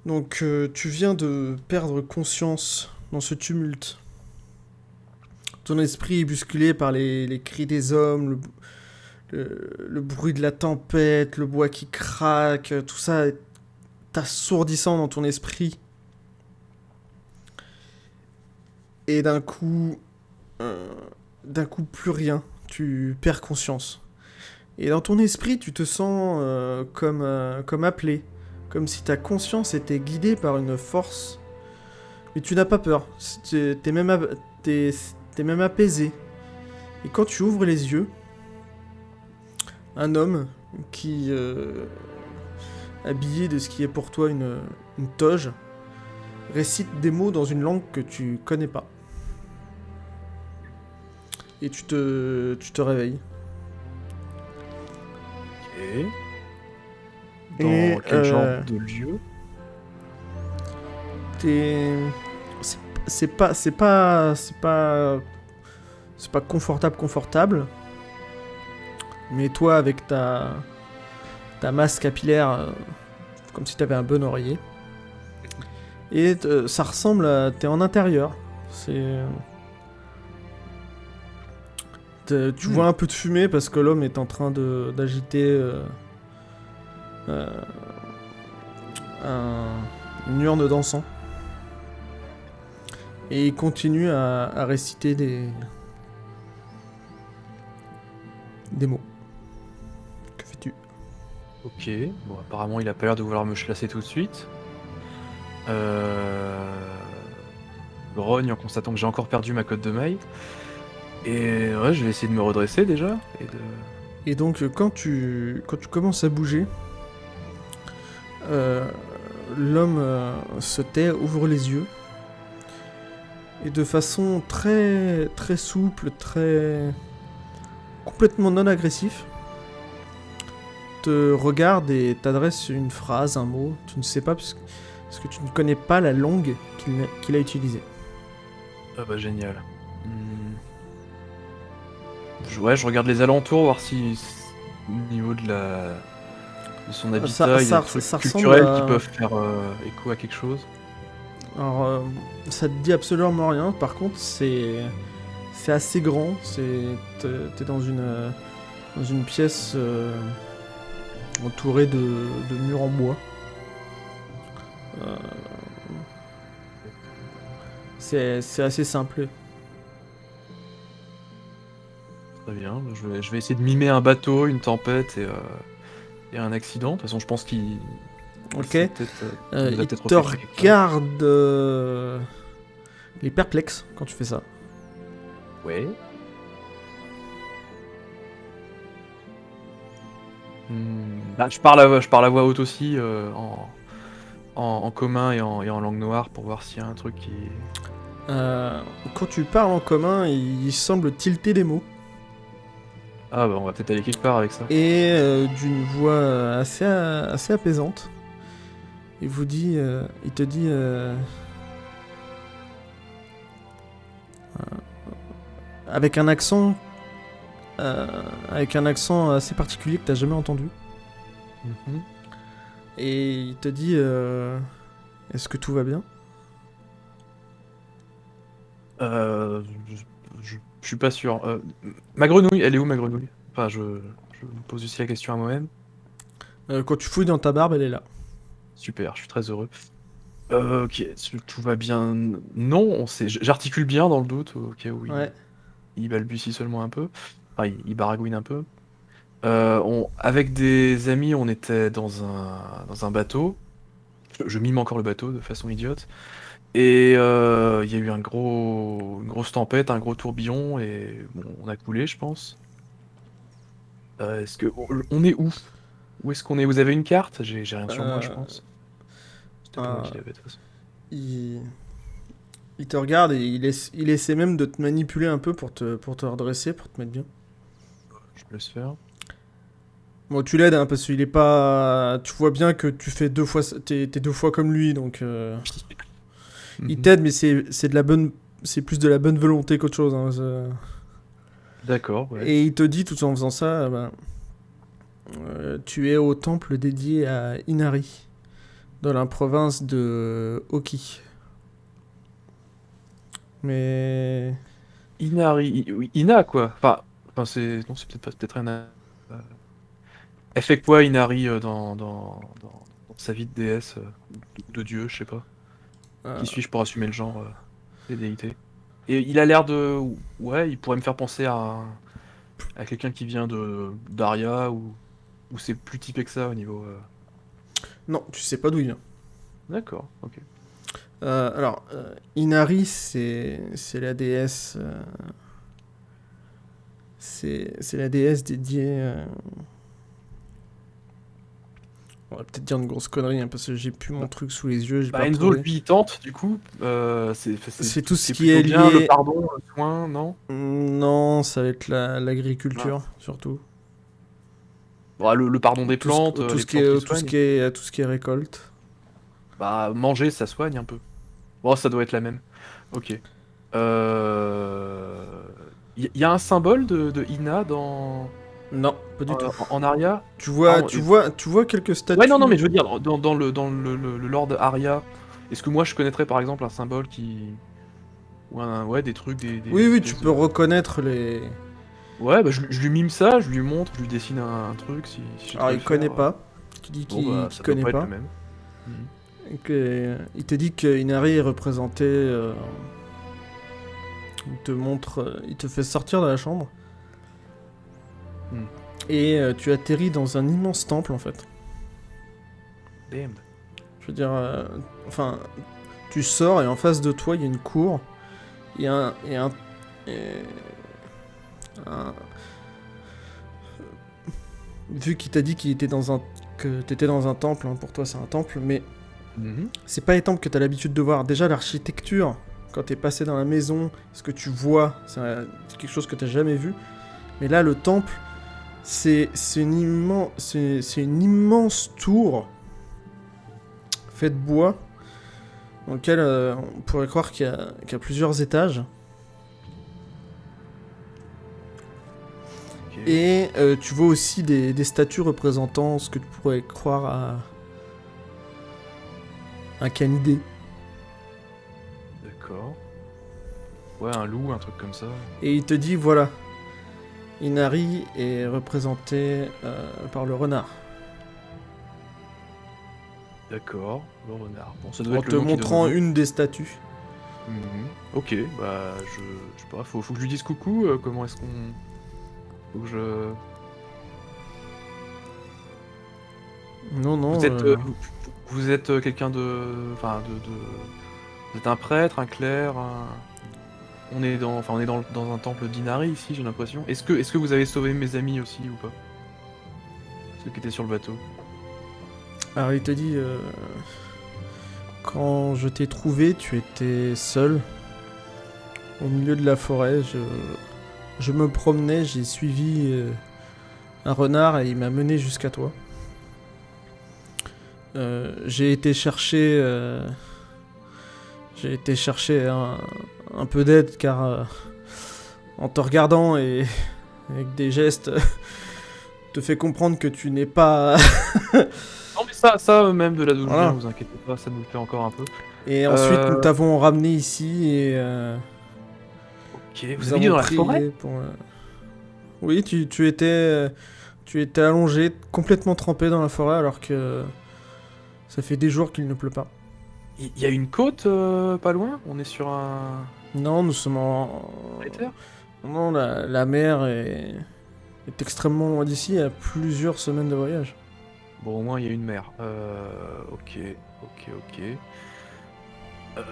Donc, tu viens de perdre conscience dans ce tumulte. Ton esprit est bousculé par les cris des hommes, le bruit de la tempête, le bois qui craque, tout ça est assourdissant dans ton esprit. Et euh, d'un coup, plus rien. Tu perds conscience. Et dans ton esprit, tu te sens comme appelé. Comme si ta conscience était guidée par une force. Mais tu n'as pas peur. T'es, t'es même apaisé. Et quand tu ouvres les yeux, un homme qui, habillé de ce qui est pour toi une toge, récite des mots dans une langue que tu connais pas. Et tu te réveilles. Ok. Et Dans quel genre de lieu? t'es... C'est c'est pas... C'est pas... C'est pas... C'est pas confortable. Mais toi, avec ta masse capillaire, comme si t'avais un bon oreiller. Et ça ressemble à... T'es en intérieur. C'est... Tu vois un peu de fumée parce que l'homme est en train d'agiter euh, une urne d'encens. Et il continue à réciter des mots. Que fais-tu? Ok. Bon, apparemment, il a pas l'air de vouloir me chlasser tout de suite. Grogne en constatant que j'ai encore perdu ma cotte de maille. Et ouais, je vais essayer de me redresser déjà. Et donc, quand tu commences à bouger, euh, l'homme se tait, ouvre les yeux, et de façon très, très souple, très complètement non agressif, te regarde et t'adresse une phrase, un mot. Tu ne sais pas parce que tu ne connais pas la langue qu'il a utilisée. Ah bah génial. Hmm. Ouais, je regarde les alentours, voir si au niveau de son habitat, il y a des trucs Ça ressemble culturels qui à... peuvent faire écho à quelque chose. Alors, ça te dit absolument rien. Par contre, c'est assez grand. T'es dans une pièce entourée de murs en bois. Euh, c'est assez simple. Très bien, je vais essayer de mimer un bateau, une tempête et un accident. De toute façon, je pense qu'il Ok. s'est peut-être, il nous a Il peut-être te repéré quelque part. regarde. Il est perplexe quand tu fais ça. Ouais. Bah, je parle à voix haute aussi, en commun et en langue noire pour voir s'il y a un truc qui. Quand tu parles en commun, il semble tilter des mots. Ah bah on va peut-être aller quelque part avec ça. Et d'une voix assez apaisante. Il te dit, avec un accent, avec un accent assez particulier que t'as jamais entendu. Mhm. Et il te dit, est-ce que tout va bien? Euh, je suis pas sûr. Ma grenouille, elle est où ma grenouille? Enfin, je me pose aussi la question à moi-même. Quand tu fouilles dans ta barbe, elle est là. Super, je suis très heureux. Ok, tout va bien. Non, j'articule bien dans le doute, au cas où Ouais. il balbutie seulement un peu. Enfin, il baragouine un peu. Avec des amis, on était dans un bateau. Je mime encore le bateau de façon idiote. Et il y a eu une grosse tempête, un gros tourbillon, et bon, on a coulé, je pense. On est où? Où est-ce qu'on est? Vous avez une carte? J'ai rien sur moi, je Euh, pense. C'était pas moi euh, qui l'avais de toute façon. il, il te regarde et il essaie même de te manipuler un peu pour te redresser, pour te mettre bien. Je me laisse faire. Bon, tu l'aides, hein, parce qu'il est pas. Tu vois bien que tu fais deux fois. T'es deux fois comme lui, donc. Il Mhm. t'aide, mais c'est de la bonne. C'est plus de la bonne volonté qu'autre chose. Hein, D'accord, ouais. et il te dit, tout en faisant ça, tu es au temple dédié à Inari. dans la province de Oki. Mais... Oui, Ina, quoi. Enfin c'est... Non, c'est peut-être rien à... Elle fait quoi, Inari, dans sa vie de déesse, de dieu, je sais pas. euh, Qui suis-je pour assumer le genre des déités? Et il a l'air de... Ouais, il pourrait me faire penser à quelqu'un qui vient de d'Aria, ou c'est plus typé que ça au niveau... Non, tu sais pas d'où il vient. D'accord, ok. Alors, Inari, c'est la déesse... c'est la déesse dédiée... On va peut-être dire une grosse connerie, hein, parce que j'ai plus mon truc sous les yeux, j'ai pas Enzo, retrouvé. lui, il tente, du coup. C'est tout ce C'est qui plutôt est bien, le lié... pardon, le soin, non? Non, ça va être l'agriculture, Mince. surtout. Bon, le pardon des plantes, Tout les ce qui plantes qui est, soignent. tout ce qui est récolte. Bah, manger, ça soigne un peu. Bon, ça doit être la même. Ok. Y a un symbole de Ina Non, pas du tout. en Aria? Tu Ah, vois, tu vois quelques ouais, non, statues. mais je veux dire, dans le lore Aria, est-ce que moi je connaîtrais par exemple un symbole qui. Ou ouais, des trucs, Oui, des oui, tu espèces peux de. reconnaître les. Ouais, bah je lui mime ça, je lui montre, je lui dessine un truc si j'ai de Alors, quoi le il connaît faire. pas. Il dit Bon, bah, qu'il ça doit connaît pas être pas. le même. Mhm. Il te dit que Inari est représenté. Il te montre. Il te fait sortir de la chambre. Hmm. Et tu atterris dans un immense temple en fait. Damn. Je veux dire. Enfin. Tu sors et en face de toi, il y a une cour. Il y a un. Et un- Vu qu'il t'a dit qu'il était dans un. Que t'étais dans un temple, hein, pour toi c'est un temple, mais Mhm. c'est pas les temples que t'as l'habitude de voir. Déjà, l'architecture, quand t'es passé dans la maison, ce que tu vois, c'est quelque chose que t'as jamais vu. Mais là, le temple, c'est une immense tour faite de bois, dans lequel on pourrait croire qu'il y a plusieurs étages. Ok. Et tu vois aussi des statues représentant ce que tu pourrais croire à un canidé. D'accord. Ouais, un loup, un truc comme ça. Et il te dit, voilà, Inari est représenté par le renard. D'accord, le renard. Bon, ça doit En être te le nom qui donne montrant au nom. une des statues. Mhm. Ok, bah je sais pas, faut que je lui dise coucou, comment est-ce qu'on... Faut que je... Non, non. Vous êtes, vous êtes quelqu'un de... Enfin, Vous êtes un prêtre, un clerc, On est dans un temple d'Inari ici, j'ai l'impression. Est-ce que vous avez sauvé mes amis aussi ou pas? Ceux qui étaient sur le bateau. Alors il te dit, quand je t'ai trouvé, tu étais seul au milieu de la forêt. Je me promenais, j'ai suivi un renard et il m'a mené jusqu'à toi. J'ai été chercher, un peu d'aide car en te regardant et avec des gestes, te fait comprendre que tu n'es pas. Non mais ça même de là d'où je viens, Voilà. vous inquiétez pas, ça nous le fait encore un peu. Et ensuite, nous Euh... t'avons ramené ici et Ok, vous nous avez dit avons dans la forêt? prié pour. Oui, tu étais allongé, complètement trempé dans la forêt alors que ça fait des jours qu'il ne pleut pas. Il y a une côte pas loin? On est sur un... Non, nous sommes en. Cratère. Non, la mer est extrêmement loin d'ici, à plusieurs semaines de voyage. Bon, au moins il y a une mer. Ok, ok. Euh,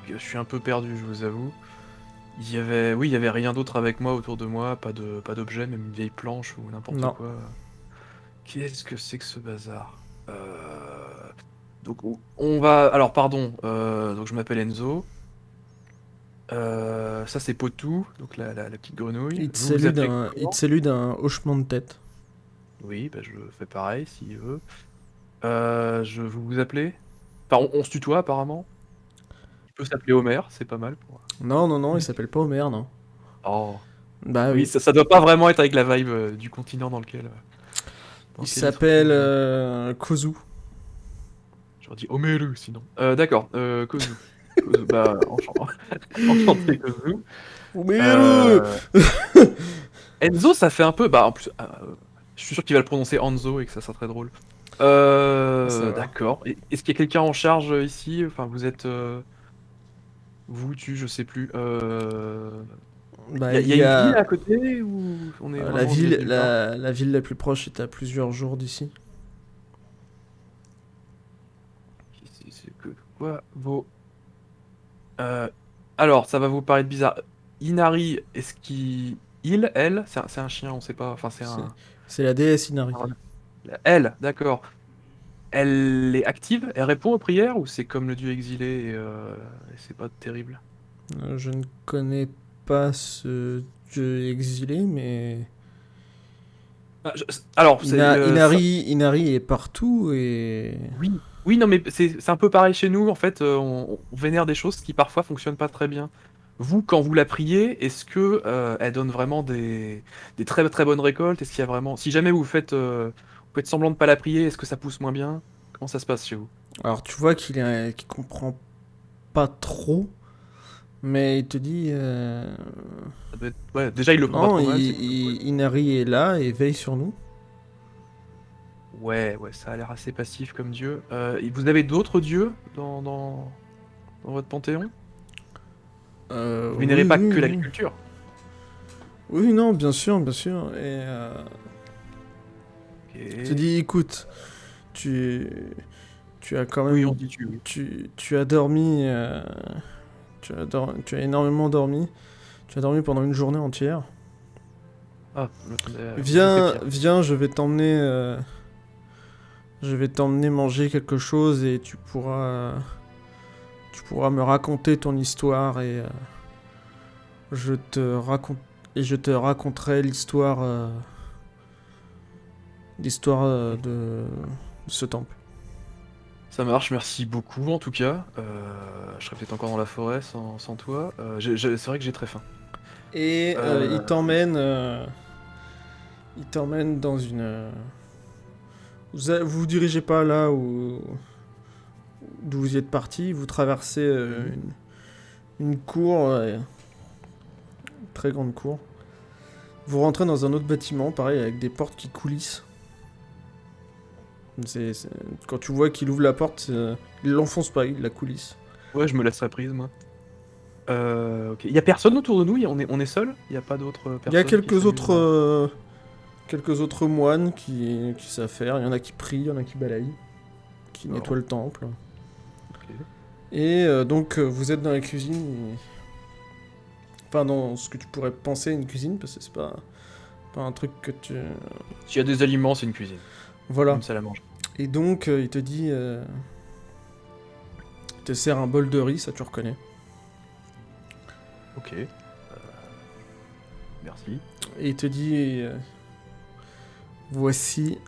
Je suis un peu perdu, je vous avoue. Oui, il y avait rien d'autre avec moi autour de moi, pas d'objet, même une vieille planche ou n'importe Non. quoi. Qu'est-ce que c'est que ce bazar? Donc on va. Alors pardon. Donc je m'appelle Enzo. Ça c'est Potou, donc la petite grenouille. Vous vous appelez Il te comment? salue d'un hochement de tête. Oui, bah je fais pareil s'il veut. Vous vous appelez? Enfin, on se tutoie apparemment. Il peut s'appeler Homer, c'est pas mal pour. Non, non, non, il s'appelle pas Homer, non. Oh. Bah Oui, oui. ça doit pas vraiment être avec la vibe du continent dans Il lequel il se retrouve. s'appelle Kozu. J'aurais dit Omeru sinon. D'accord, Kozu. Kozu, bah, enchanté Kozu. Omeru! Euh, Enzo, ça fait un peu. Bah, en plus, je suis sûr qu'il va le prononcer Anzo et que ça sera très drôle. Ça va. D'accord. Est-ce qu'il y a quelqu'un en charge ici? Enfin, vous êtes. Vous, je sais plus. Bah, Il il y a y une ville a à côté ou on est vraiment au milieu de nulle part? la ville la plus proche est à plusieurs jours d'ici. C'est que quoi vos. Euh, alors, ça va vous paraître bizarre. Inari, est-ce qu'il. Elle, c'est un chien, on sait pas. Enfin, c'est C'est un. c'est la déesse Inari. Elle, d'accord. Elle est active? Elle répond aux prières ou c'est comme le dieu exilé et c'est pas terrible? Je ne connais pas ce dieu exilé, mais Ah, alors, Inari est partout et oui, oui, non, mais c'est un peu pareil chez nous. En fait, on vénère des choses qui parfois fonctionnent pas très bien. Vous, quand vous la priez, est-ce que elle donne vraiment des très très bonnes récoltes? Est-ce qu'il y a vraiment, si jamais vous faites semblant de pas la prier, est-ce que ça pousse moins bien? Comment ça se passe chez vous? alors tu vois qu'il comprend pas trop, mais il te dit Ouais, déjà il le prend pas non, trop mal, c'est cool. Inari est là et veille sur nous. Ouais, ouais, ça a l'air assez passif comme dieu. Et vous avez d'autres dieux dans votre panthéon? Vous vénérez Oui, pas oui, que oui. l'agriculture. Oui, non, bien sûr, bien sûr. Et il te Ok. dit, écoute, tu, tu as quand Oui, on même, dit tu, oui. tu as dormi, tu as énormément dormi. Tu as dormi pendant une journée entière. Ah, je m'attendais j'ai fait Viens, pire. viens, je vais t'emmener manger quelque chose et tu pourras me raconter ton histoire je te raconte, je te raconterai de ce temple. Ça marche, merci beaucoup en tout cas. Je serais peut-être encore dans la forêt sans toi. C'est vrai que j'ai très faim. Et Euh, il t'emmène dans une. Vous vous dirigez pas là où d'où vous y êtes parti. Vous traversez mhm. une cour, une très grande cour. Vous rentrez dans un autre bâtiment, pareil, avec des portes qui coulissent. Quand tu vois qu'il ouvre la porte, il l'enfonce pas, il la coulisse. Ouais, je me laisserai prise moi. Ok. Il y a personne autour de nous, on est seul? Il y a pas d'autres Il y a personnes qui s'amusent à... quelques autres moines qui savent faire. Il y en a qui prient, il y en a qui balayent, qui nettoient D'accord, le temple. ok. Et donc vous êtes dans la cuisine, enfin dans ce que tu pourrais penser une cuisine, parce que c'est pas un truc que tu... S'il y a des aliments, c'est une cuisine. Voilà. Une salle à manger. Et donc il te dit... il te sert un bol de riz, ça tu reconnais. Ok. Merci. Et il te dit... voici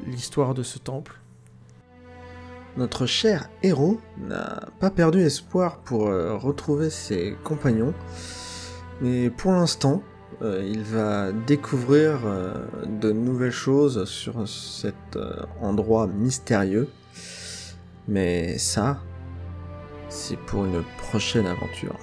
l'histoire de ce temple. Notre cher héros n'a pas perdu espoir pour retrouver ses compagnons, mais pour l'instant, il va découvrir de nouvelles choses sur cet endroit mystérieux. Mais ça, c'est pour une prochaine aventure.